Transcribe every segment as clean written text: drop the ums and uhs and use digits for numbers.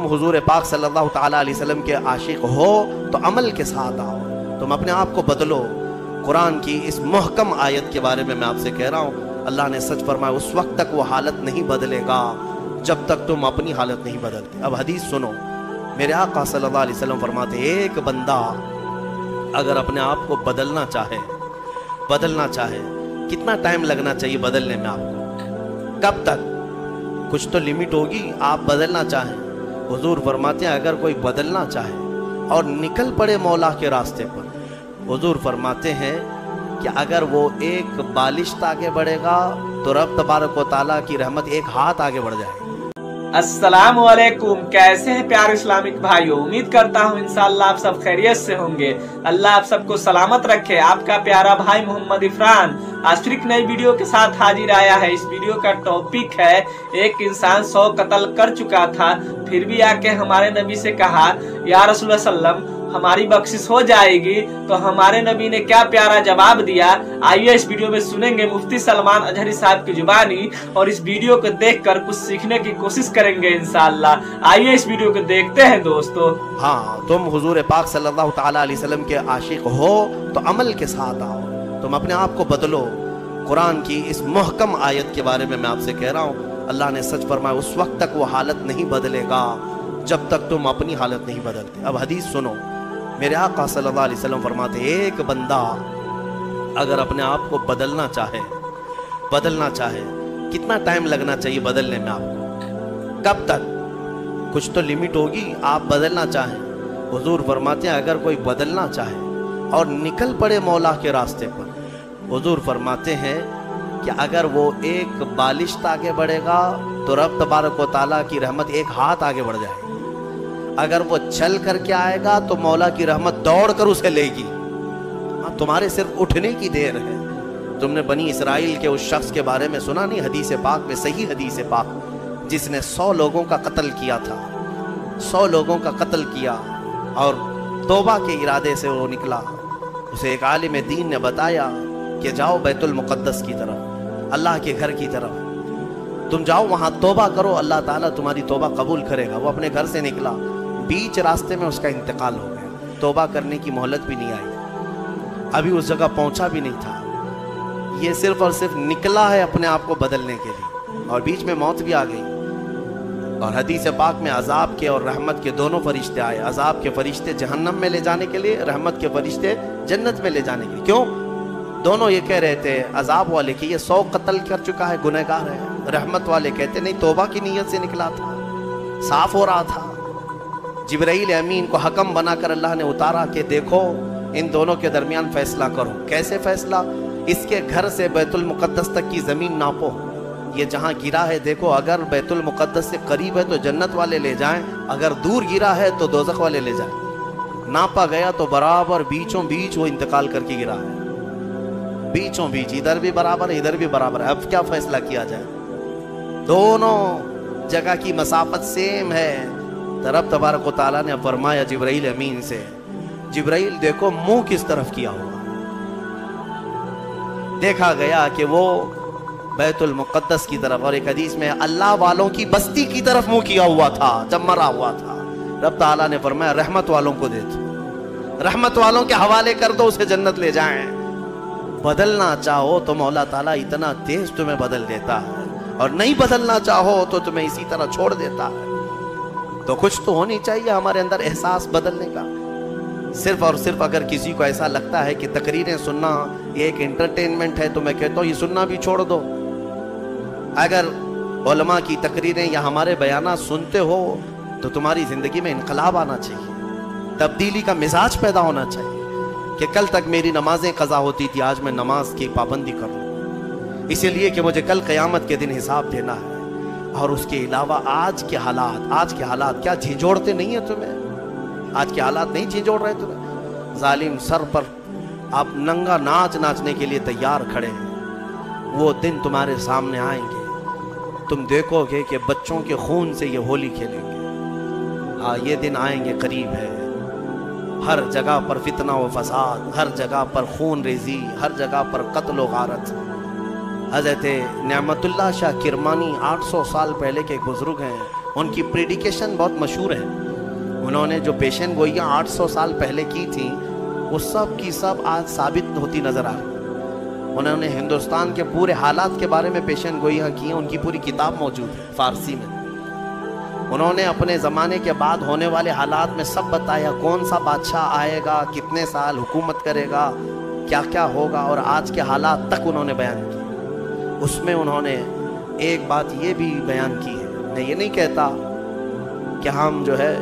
हुजूर पाक सल्लल्लाहु ताला अलैहि वसल्लम के आशिक हो तो अमल के साथ आओ, तुम अपने आप को बदलो। कुरान की इस मुहकम आयत के बारे में मैं आपसे कह रहा हूँ, अल्लाह ने सच फरमाया उस वक्त तक वो हालत नहीं बदलेगा जब तक तुम अपनी हालत नहीं बदलते। अब हदीस सुनो, मेरे आका सल्लल्लाहु अलैहि वसल्लम फरमाते एक बंदा अगर अपने आप को बदलना चाहे कितना टाइम लगना चाहिए बदलने में आपको, कब तक? कुछ तो लिमिट होगी। आप बदलना चाहें, हुजूर फरमाते हैं अगर कोई बदलना चाहे और निकल पड़े मौला के रास्ते पर, हुजूर फरमाते हैं कि अगर वो एक बालिश्त आगे बढ़ेगा तो रब तबारक व तआला की रहमत एक हाथ आगे बढ़ जाएगी। अस्सलामु अलैकुम, कैसे हैं प्यारे इस्लामिक भाइयों। उम्मीद करता हूँ इंशाअल्लाह आप सब खैरियत से होंगे। अल्लाह आप सबको सलामत रखे। आपका प्यारा भाई मोहम्मद इरफान आज फिर एक नई वीडियो के साथ हाजिर आया है। इस वीडियो का टॉपिक है एक इंसान 100 कत्ल कर चुका था, फिर भी आके हमारे नबी से कहा या रसूल सल्लम हमारी बख्शिश हो जाएगी। तो हमारे नबी ने क्या प्यारा जवाब दिया, आइए इस वीडियो में सुनेंगे मुफ्ती सलमान अजहरी साहब की जुबानी, और इस वीडियो को देखकर कुछ सीखने की कोशिश करेंगे इंशाअल्लाह। आइए इस वीडियो को देखते हैं दोस्तों। हाँ, तुम हुजूर पाक सल्लल्लाहु ताला अलैहि वसल्लम के आशिक हो तो अमल के साथ आओ, तुम अपने आप को बदलो। कुरान की इस मुहकम आयत के बारे में मैं आपसे कह रहा हूँ, अल्लाह ने सच फरमाया उस वक्त तक वो हालत नहीं बदलेगा जब तक तुम अपनी हालत नहीं बदलते। अब हदीस सुनो, मेरे आका सल्लल्लाहु अलैहि वसल्लम फरमाते एक बंदा अगर अपने आप को बदलना चाहे कितना टाइम लगना चाहिए बदलने में आपको, कब तक? कुछ तो लिमिट होगी। आप बदलना चाहें, हुजूर फरमाते हैं अगर कोई बदलना चाहे और निकल पड़े मौला के रास्ते पर, हुजूर फरमाते हैं कि अगर वो एक बालिश्त आगे बढ़ेगा तो रब तबारक व तआला की रहमत एक हाथ आगे बढ़ जाएगी। अगर वो चल करके आएगा तो मौला की रहमत दौड़ कर उसे लेगी। अब तुम्हारे सिर्फ उठने की देर है। तुमने बनी इसराइल के उस शख्स के बारे में सुना नहीं, हदीस पाक में, सही हदीस पाक, जिसने 100 लोगों का कत्ल किया था। 100 लोगों का कत्ल किया और तौबा के इरादे से वो निकला। उसे एक आलिम दीन ने बताया कि जाओ बैतुल मुक़द्दस की तरफ, अल्लाह के घर की तरफ तुम जाओ, वहां तौबा करो, अल्लाह ताला तुम्हारी तौबा कबूल करेगा। वो अपने घर से निकला, बीच रास्ते में उसका इंतकाल हो गया। तौबा करने की मोहलत भी नहीं आई, अभी उस जगह पहुंचा भी नहीं था। ये सिर्फ और सिर्फ निकला है अपने आप को बदलने के लिए और बीच में मौत भी आ गई। और हदीस पाक में अजाब के और रहमत के दोनों फरिश्ते आए। अजाब के फरिश्ते जहन्नम में ले जाने के लिए, रहमत के फरिश्ते जन्नत में ले जाने के लिए। क्यों? दोनों ये कह रहे थे, अजाब वाले कि ये 100 कत्ल कर चुका है, गुनहगार है। रहमत वाले कहते नहीं, तौबा की नीयत से निकला था, साफ हो रहा था। जिब्राइल अमीन को हकम बनाकर अल्लाह ने उतारा कि देखो इन दोनों के दरमियान फैसला करो। कैसे फैसला? इसके घर से बैतुल मुक़द्दस तक की ज़मीन नापो, ये जहाँ गिरा है देखो, अगर बैतुल मुक़द्दस से करीब है तो जन्नत वाले ले जाएं, अगर दूर गिरा है तो दोज़ख वाले ले जाएं। नापा गया तो बराबर बीचों बीच वो इंतकाल करके गिरा है, बीचों बीच, इधर भी बराबर है इधर भी बराबर है। अब क्या फैसला किया जाए? दोनों जगह की मसाफत सेम है। रब तबारक व तआला ने फरमाया जिब्राइल अमीन से, जिब्राइल देखो मुंह किस तरफ किया हुआ। देखा गया कि वो बैतुल मुक़द्दस की तरफ, और एक हदीस में अल्लाह वालों की बस्ती की तरफ मुंह किया हुआ था जब मरा हुआ था। रब ताला ने फरमाया रहमत वालों को दे दो, रहमत वालों के हवाले कर दो, उसे जन्नत ले जाएं। बदलना चाहो तो मौला ताला इतना तेज तुम्हें बदल देता है, और नहीं बदलना चाहो तो तुम्हें इसी तरह छोड़ देता है। तो कुछ तो होनी चाहिए हमारे अंदर एहसास बदलने का। सिर्फ और सिर्फ अगर किसी को ऐसा लगता है कि तकरीरें सुनना ये एक एंटरटेनमेंट है, तो मैं कहता हूँ ये सुनना भी छोड़ दो। अगर उलमा की तकरीरें या हमारे बयानात सुनते हो तो तुम्हारी ज़िंदगी में इनकलाब आना चाहिए, तब्दीली का मिजाज पैदा होना चाहिए कि कल तक मेरी नमाजें कज़ा होती थी, आज मैं नमाज की पाबंदी कर लूँ, इसीलिए कि मुझे कल क़यामत के दिन हिसाब देना है। और उसके अलावा आज के हालात क्या झिझोड़ते नहीं है तुम्हें? आज के हालात नहीं झिझोड़ रहे तुम्हें? जालिम सर पर आप नंगा नाच नाचने के लिए तैयार खड़े हैं। वो दिन तुम्हारे सामने आएंगे, तुम देखोगे कि बच्चों के खून से ये होली खेलेंगे। हाँ, ये दिन आएंगे, करीब है। हर जगह पर फितना व फसाद, हर जगह पर खून रेजी, हर जगह पर कत्ल व गारत। हज़रत नेमतुल्लाह शाह किरमानी 800 साल पहले के बुजुर्ग हैं, उनकी प्रेडिकेशन बहुत मशहूर है। उन्होंने जो पेशन गोइयाँ 800 साल पहले की थी वो सब की सब आज साबित होती नज़र आ रही। उन्होंने हिंदुस्तान के पूरे हालात के बारे में पेशन गोइयाँ की हैं, उनकी पूरी किताब मौजूद है फारसी में। उन्होंने अपने ज़माने के बाद होने वाले हालात में सब बताया, कौन सा बादशाह आएगा, कितने साल हुकूमत करेगा, क्या क्या होगा, और आज के हालात तक उन्होंने बयान किए। उसमें उन्होंने एक बात ये भी बयान की है, मैं ये नहीं कहता कि हम जो है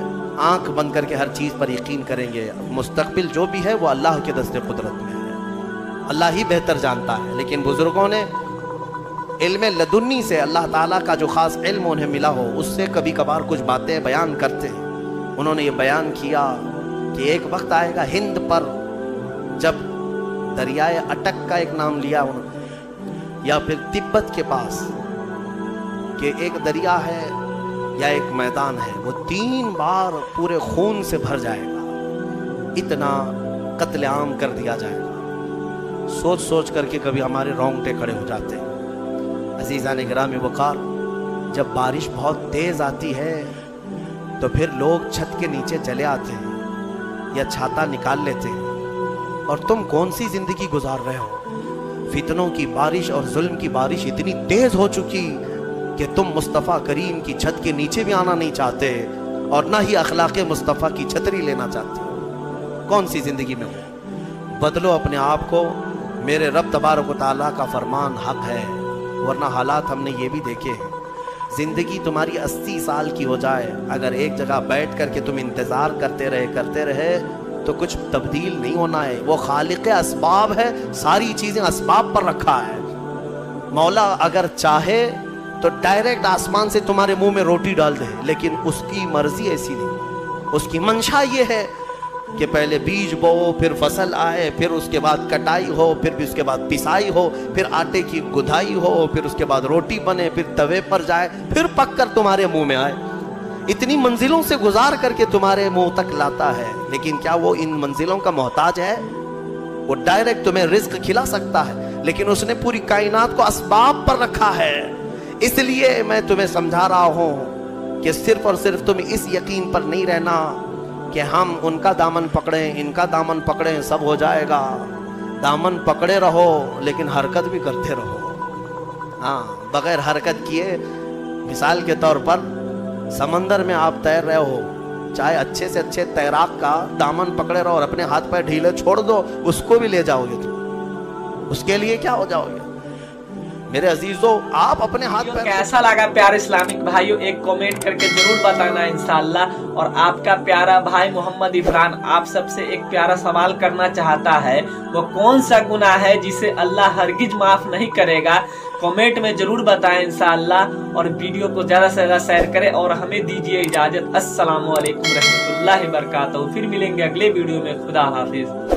आंख बंद करके हर चीज़ पर यकीन करेंगे, मुस्तकबिल जो भी है वो अल्लाह के दस्ते कुदरत में है, अल्लाह ही बेहतर जानता है। लेकिन बुज़ुर्गों ने इल्म लदुन्नी से, अल्लाह ताला का जो ख़ास इल्म उन्हें मिला हो, उससे कभी कभार कुछ बातें बयान करते हैं। उन्होंने ये बयान किया कि एक वक्त आएगा हिंद पर, जब दरियाए अटक का एक नाम लिया उन्होंने, या फिर तिब्बत के पास कि एक दरिया है या एक मैदान है, वो 3 बार पूरे खून से भर जाएगा, इतना कत्लेआम कर दिया जाएगा। सोच सोच करके कभी हमारे रोंगटे खड़े हो जाते हैं। अज़ीज़ान गिरामी वक़ार, जब बारिश बहुत तेज़ आती है तो फिर लोग छत के नीचे चले आते हैं या छाता निकाल लेते हैं, और तुम कौन सी ज़िंदगी गुजार रहे हो। फितनों की बारिश और जुल्म की बारिश इतनी तेज़ हो चुकी कि तुम मुस्तफ़ा करीम की छत के नीचे भी आना नहीं चाहते, और ना ही अखलाक़ मुस्तफ़ा की छतरी लेना चाहते हो। कौन सी ज़िंदगी में हो? बदलो अपने आप को, मेरे रब तबारक व तआला का फरमान हक़ है, वरना हालात हमने ये भी देखे हैं। ज़िंदगी तुम्हारी 80 साल की हो जाए, अगर एक जगह बैठ करके तुम इंतज़ार करते रहे तो कुछ तब्दील नहीं होना है। वो खालिक़ असबाब है, सारी चीज़ें असबाब पर रखा है। मौला अगर चाहे तो डायरेक्ट आसमान से तुम्हारे मुंह में रोटी डाल दे, लेकिन उसकी मर्जी ऐसी नहीं। उसकी मंशा ये है कि पहले बीज बो, फिर फसल आए, फिर उसके बाद कटाई हो, फिर भी उसके बाद पिसाई हो, फिर आटे की गुधाई हो, फिर उसके बाद रोटी बने, फिर तवे पर जाए, फिर पक कर तुम्हारे मुंह में आए। इतनी मंजिलों से गुजार करके तुम्हारे मुंह तक लाता है। लेकिन क्या वो इन मंजिलों का मोहताज है? वो डायरेक्ट तुम्हें रिज्क खिला सकता है, लेकिन उसने पूरी कायनात को असबाब पर रखा है। इसलिए मैं तुम्हें समझा रहा हूं कि सिर्फ और सिर्फ तुम इस यकीन पर नहीं रहना कि हम उनका दामन पकड़ें, इनका दामन पकड़ें, सब हो जाएगा। दामन पकड़े रहो, लेकिन हरकत भी करते रहो। हाँ, बगैर हरकत किए, मिसाल के तौर पर समंदर में आप तैर रहे हो, चाहे अच्छे से अच्छे तैराक का दामन पकड़े रहो और अपने हाथ पैर ढीले छोड़ दो, उसको भी ले जाओगे तुम। उसके लिए क्या हो जाओगे? मेरे अजीजों, आप अपने हाथ पैर। कैसा लगा प्यारे इस्लामिक भाइयों, एक कमेंट करके जरूर बताना इंशाअल्लाह। और आपका प्यारा भाई मोहम्मद इफरान आप सबसे एक प्यारा सवाल करना चाहता है, वो कौन सा गुनाह है जिसे अल्लाह हरगिज माफ नहीं करेगा? कमेंट में जरूर बताएं इंशाअल्लाह, और वीडियो को ज्यादा से ज्यादा शेयर करें, और हमें दीजिए इजाजत। अस्सलामु अलैकुम रहमतुल्लाहि व बरकातहू। फिर मिलेंगे अगले वीडियो में। खुदा हाफिज।